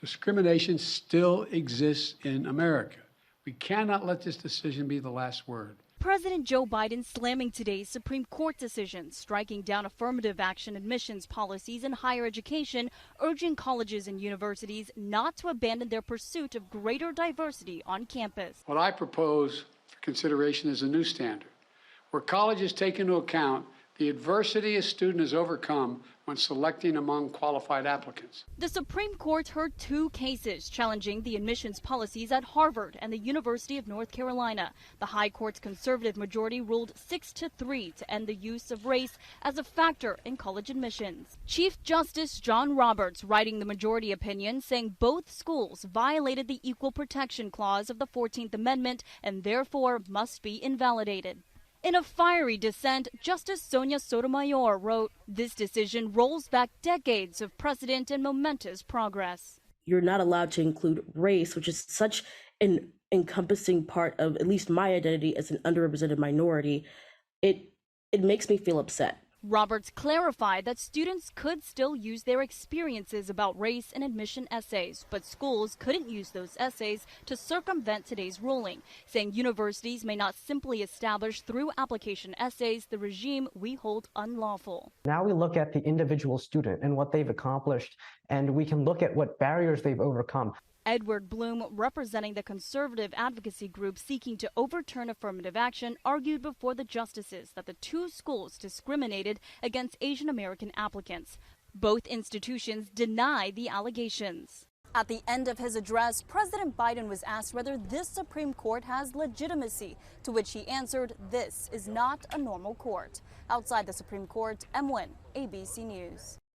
Discrimination still exists in America. We cannot let this decision be the last word. President Joe Biden slamming today's Supreme Court decision, striking down affirmative action admissions policies in higher education, urging colleges and universities not to abandon their pursuit of greater diversity on campus. What I propose for consideration is a new standard, where colleges take into account the adversity a student has overcome when selecting among qualified applicants. The Supreme Court heard 2 cases challenging the admissions policies at Harvard and the University of North Carolina. The High Court's conservative majority ruled 6-3 to end the use of race as a factor in college admissions. Chief Justice John Roberts writing the majority opinion, saying both schools violated the Equal Protection Clause of the 14th Amendment and therefore must be invalidated. In a fiery dissent, Justice Sonia Sotomayor wrote, "This decision rolls back decades of precedent and momentous progress." You're not allowed to include race, which is such an encompassing part of at least my identity as an underrepresented minority. It makes me feel upset. Roberts clarified that students could still use their experiences about race in admission essays, but schools couldn't use those essays to circumvent today's ruling, saying universities may not simply establish through application essays the regime we hold unlawful. Now we look at the individual student and what they've accomplished, and we can look at what barriers they've overcome. Edward Bloom, representing the conservative advocacy group seeking to overturn affirmative action, argued before the justices that the 2 schools discriminated against Asian American applicants. Both institutions deny the allegations. At the end of his address, President Biden was asked whether this Supreme Court has legitimacy, to which he answered, "This is not a normal court." Outside the Supreme Court, M. Nguyen, ABC News.